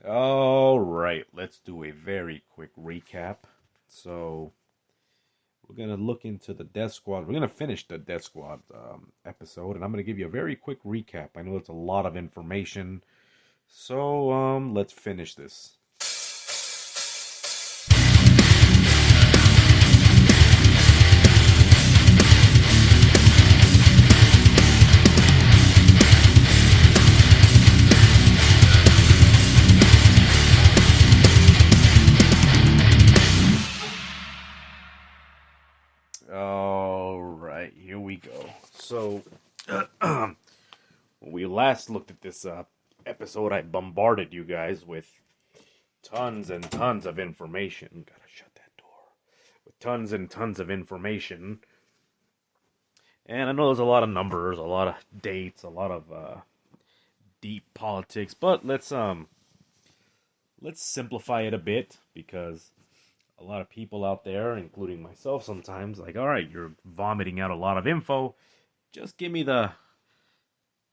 All right, let's do a very quick recap. So, we're going to look into the Death Squad. We're going to finish the Death Squad episode, and I'm going to give you a very quick recap. I know it's a lot of information. So, let's finish this. All right, here we go. So, when we last looked at this episode, I bombarded you guys with tons and tons of information. Gotta shut that door. With tons and tons of information. And I know there's a lot of numbers, a lot of dates, a lot of deep politics, but let's simplify it a bit because a lot of people out there, including myself sometimes, like, all right, you're vomiting out a lot of info. Just give me the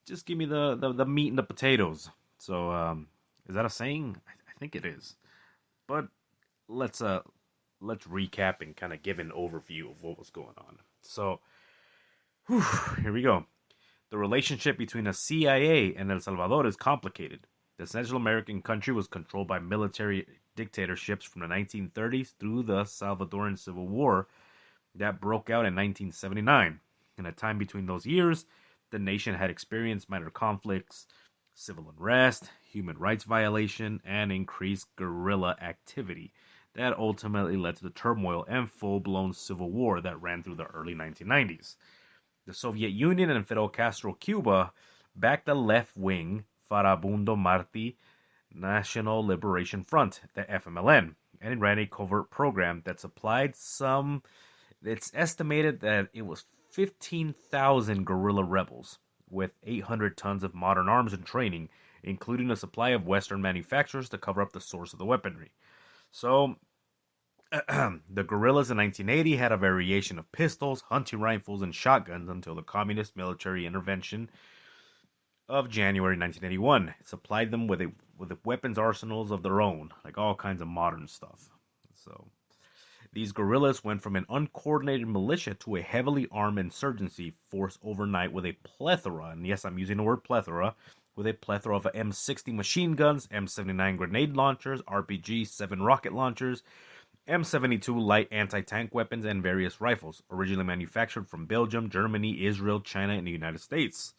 the meat and the potatoes. So is that a saying? I think it is. But let's recap and kind of give an overview of what was going on. So here we go. The relationship between the CIA and El Salvador is complicated. The Central American country was controlled by military dictatorships from the 1930s through the Salvadoran Civil War that broke out in 1979. In a time between those years, the nation had experienced minor conflicts, civil unrest, human rights violation, and increased guerrilla activity that ultimately led to the turmoil and full-blown civil war that ran through the early 1990s. The Soviet Union and Fidel Castro Cuba backed the left-wing Farabundo Marti National Liberation Front, the FMLN, and ran a covert program that supplied it's estimated that it was 15,000 guerrilla rebels with 800 tons of modern arms and training, including a supply of Western manufacturers to cover up the source of the weaponry. So, the guerrillas in 1980 had a variation of pistols, hunting rifles, and shotguns until the communist military intervention of January 1981. It supplied them with weapons arsenals of their own, like all kinds of modern stuff. So, these guerrillas went from an uncoordinated militia to a heavily armed insurgency force overnight with a plethora, and yes, I'm using the word plethora, with a plethora of M60 machine guns, M79 grenade launchers, RPG-7 rocket launchers, M72 light anti-tank weapons, and various rifles, originally manufactured from Belgium, Germany, Israel, China, and the United States.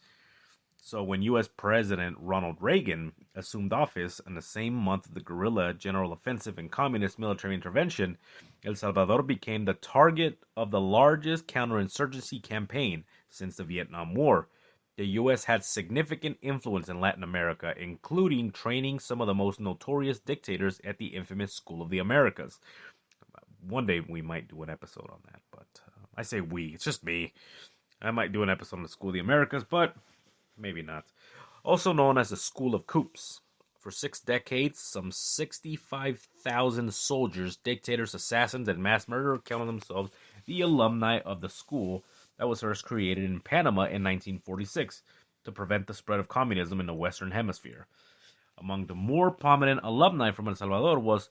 So when U.S. President Ronald Reagan assumed office in the same month of the guerrilla general offensive and communist military intervention, El Salvador became the target of the largest counterinsurgency campaign since the Vietnam War. The U.S. had significant influence in Latin America, including training some of the most notorious dictators at the infamous School of the Americas. One day we might do an episode on that, but I say we, it's just me. I might do an episode on the School of the Americas, but maybe not. Also known as the School of Coups. For 6 decades, some 65,000 soldiers, dictators, assassins, and mass murderers counted themselves the alumni of the school that was first created in Panama in 1946 to prevent the spread of communism in the Western Hemisphere. Among the more prominent alumni from El Salvador was,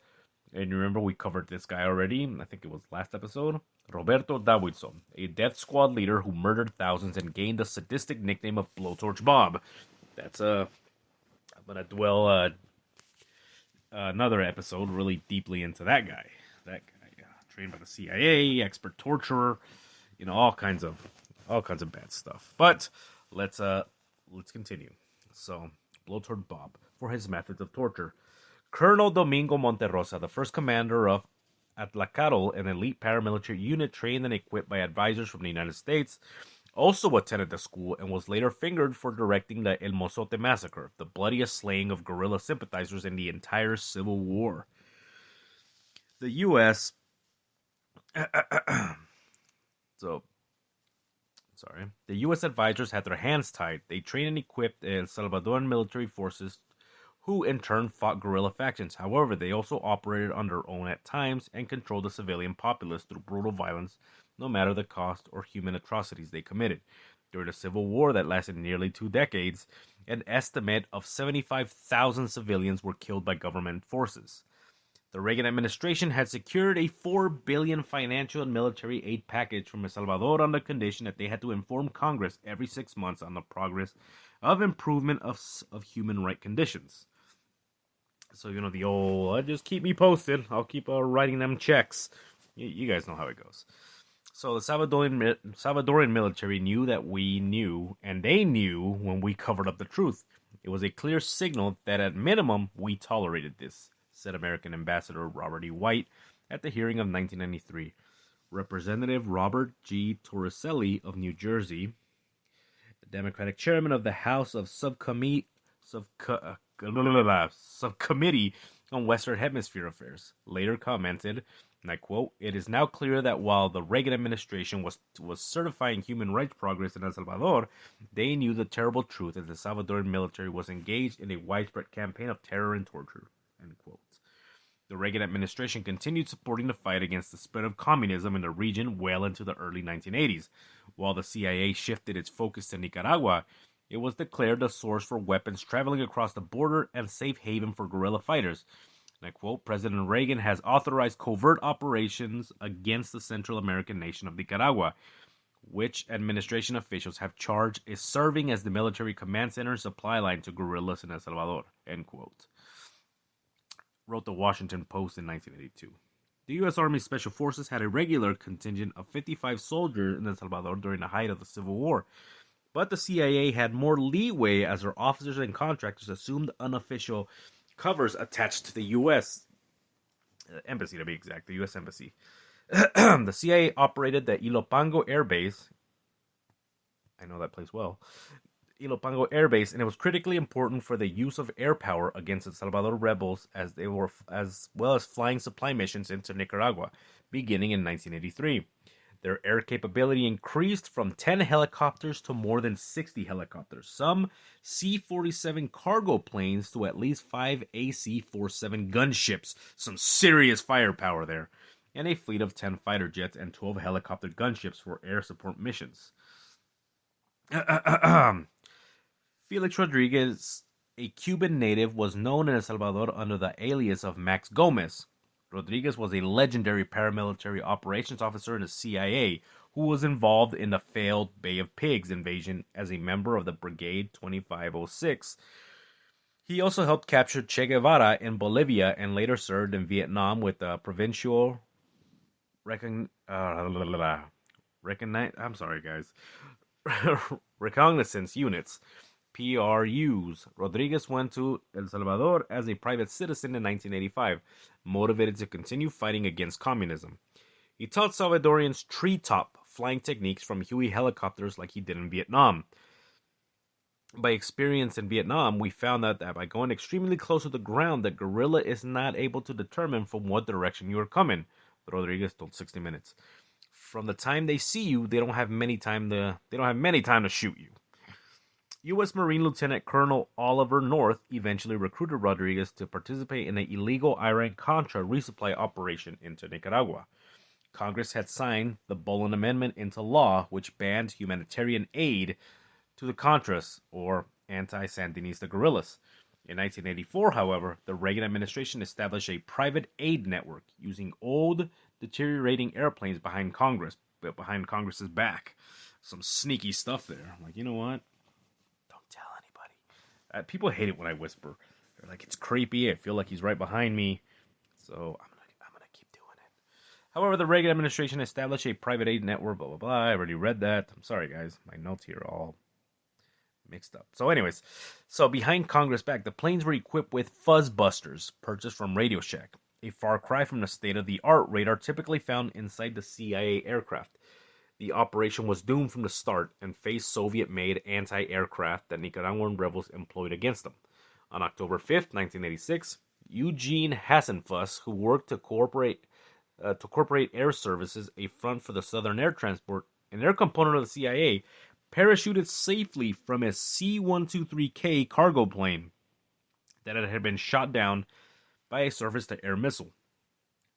and you remember we covered this guy already, I think it was last episode, Roberto Davidson, a death squad leader who murdered thousands and gained the sadistic nickname of Blowtorch Bob. That's I'm gonna dwell another episode really deeply into that guy. That guy, trained by the CIA, expert torturer, all kinds of bad stuff. But let's continue. So, Blowtorch Bob for his methods of torture. Colonel Domingo Monterrosa, the first commander of Atlacatl, an elite paramilitary unit trained and equipped by advisors from the United States, also attended the school and was later fingered for directing the El Mozote massacre, the bloodiest slaying of guerrilla sympathizers in the entire Civil War. The U.S. The U.S. advisors had their hands tied. They trained and equipped El Salvadoran military forces, who in turn fought guerrilla factions. However, they also operated on their own at times and controlled the civilian populace through brutal violence, no matter the cost or human atrocities they committed. During a civil war that lasted nearly 2 decades, an estimate of 75,000 civilians were killed by government forces. The Reagan administration had secured a $4 billion financial and military aid package from El Salvador on the condition that they had to inform Congress every 6 months on the progress of improvement of human right conditions. So, the old, just keep me posted. I'll keep writing them checks. You guys know how it goes. So the Salvadorian military knew that we knew, and they knew when we covered up the truth. It was a clear signal that at minimum we tolerated this, said American Ambassador Robert E. White at the hearing of 1993. Representative Robert G. Torricelli of New Jersey, the Democratic chairman of the House of Subcommittee on Western Hemisphere Affairs, later commented, and I quote, "It is now clear that while the Reagan administration was certifying human rights progress in El Salvador, they knew the terrible truth that the Salvadoran military was engaged in a widespread campaign of terror and torture." End quote. The Reagan administration continued supporting the fight against the spread of communism in the region well into the early 1980s. While the CIA shifted its focus to Nicaragua, it was declared the source for weapons traveling across the border and safe haven for guerrilla fighters. And I quote, "President Reagan has authorized covert operations against the Central American nation of Nicaragua, which administration officials have charged is serving as the military command center and supply line to guerrillas in El Salvador." End quote. Wrote the Washington Post in 1982. The U.S. Army Special Forces had a regular contingent of 55 soldiers in El Salvador during the height of the Civil War, but the CIA had more leeway as their officers and contractors assumed unofficial covers attached to the U.S. Embassy, to be exact, the U.S. Embassy. The CIA operated the Ilopango Air Base. I know that place well. Ilopango Air Base, and it was critically important for the use of air power against the Salvador rebels as well as flying supply missions into Nicaragua, beginning in 1983. Their air capability increased from 10 helicopters to more than 60 helicopters, some C-47 cargo planes to at least 5 AC-47 gunships, some serious firepower there, and a fleet of 10 fighter jets and 12 helicopter gunships for air support missions. Felix Rodriguez, a Cuban native, was known in El Salvador under the alias of Max Gomez. Rodriguez was a legendary paramilitary operations officer in the CIA who was involved in the failed Bay of Pigs invasion as a member of the Brigade 2506. He also helped capture Che Guevara in Bolivia and later served in Vietnam with the Provincial Reconnaissance Units, PRUs. Rodriguez went to El Salvador as a private citizen in 1985, motivated to continue fighting against communism. He taught Salvadorians treetop flying techniques from Huey helicopters like he did in Vietnam. By experience in Vietnam, we found out that by going extremely close to the ground, the guerrilla is not able to determine from what direction you are coming, Rodriguez told 60 Minutes. From the time they see you, they don't have many time to shoot you. U.S. Marine Lieutenant Colonel Oliver North eventually recruited Rodriguez to participate in an illegal Iran-contra resupply operation into Nicaragua. Congress had signed the Boland Amendment into law, which banned humanitarian aid to the Contras, or anti-Sandinista guerrillas. In 1984, however, the Reagan administration established a private aid network using old, deteriorating airplanes behind Congress's back. Some sneaky stuff there. I'm like, you know what? Tell anybody. People hate it when I whisper. They're like, it's creepy. I feel like he's right behind me. So I'm gonna keep doing it. However, the Reagan administration established a private aid network. Blah blah blah. I already read that. I'm sorry, guys. My notes here are all mixed up. So, anyways, behind Congress back, the planes were equipped with fuzzbusters purchased from Radio Shack, a far cry from the state-of-the-art radar typically found inside the CIA aircraft. The operation was doomed from the start and faced Soviet-made anti-aircraft that Nicaraguan rebels employed against them. On October 5th, 1986, Eugene Hassenfuss, who worked to Corporate Air Services, a front for the Southern Air Transport, an air component of the CIA, parachuted safely from a C-123K cargo plane that had been shot down by a surface-to-air missile.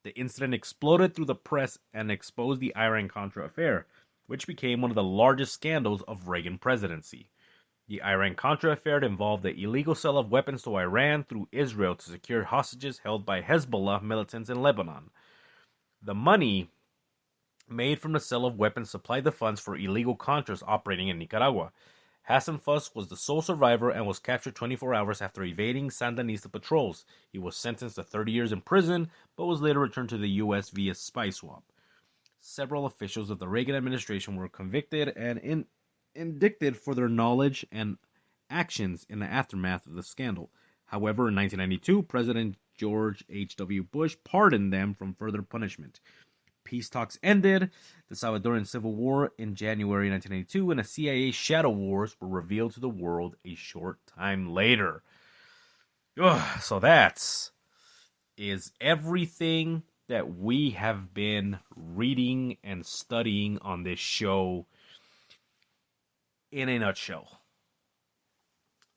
The incident exploded through the press and exposed the Iran-Contra affair, which became one of the largest scandals of Reagan presidency. The Iran-contra affair involved the illegal sale of weapons to Iran through Israel to secure hostages held by Hezbollah militants in Lebanon. The money made from the sale of weapons supplied the funds for illegal Contras operating in Nicaragua. Hassan Fuss was the sole survivor and was captured 24 hours after evading Sandinista patrols. He was sentenced to 30 years in prison, but was later returned to the U.S. via spy swap. Several officials of the Reagan administration were convicted and indicted for their knowledge and actions in the aftermath of the scandal. However, in 1992, President George H.W. Bush pardoned them from further punishment. Peace talks ended, the Salvadoran Civil War in January 1992, and the CIA shadow wars were revealed to the world a short time later. So that is everything that we have been reading and studying on this show in a nutshell.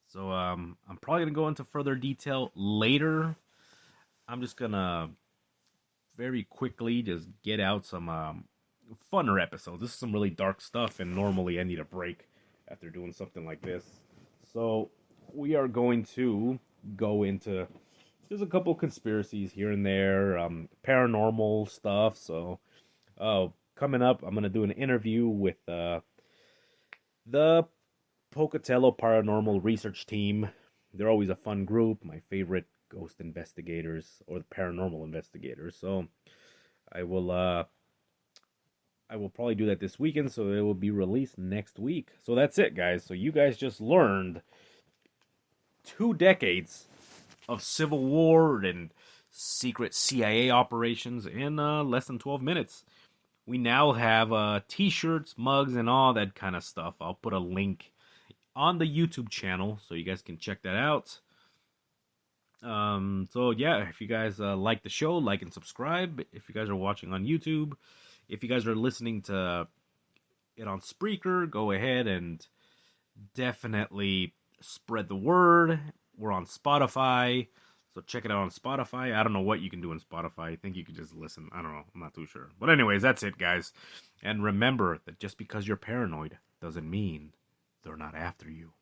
So I'm probably going to go into further detail later. I'm just going to very quickly just get out some funner episodes. This is some really dark stuff, and normally I need a break after doing something like this. So we are going to go into just a couple conspiracies here and there, paranormal stuff. So coming up, I'm going to do an interview with the Pocatello Paranormal Research Team. They're always a fun group, my favorite ghost investigators or the paranormal investigators. So I will probably do that this weekend, so it will be released next week. So that's it, guys. So you guys just learned 2 decades of Civil War and secret CIA operations in less than 12 minutes. We now have t-shirts, mugs, and all that kind of stuff. I'll put a link on the YouTube channel so you guys can check that out. So yeah, if you guys like the show, like and subscribe. If you guys are watching on YouTube, if you guys are listening to it on Spreaker, go ahead and definitely spread the word. We're on Spotify, so check it out on Spotify. I don't know what you can do on Spotify. I think you can just listen. I don't know. I'm not too sure. But anyways, that's it, guys. And remember that just because you're paranoid doesn't mean they're not after you.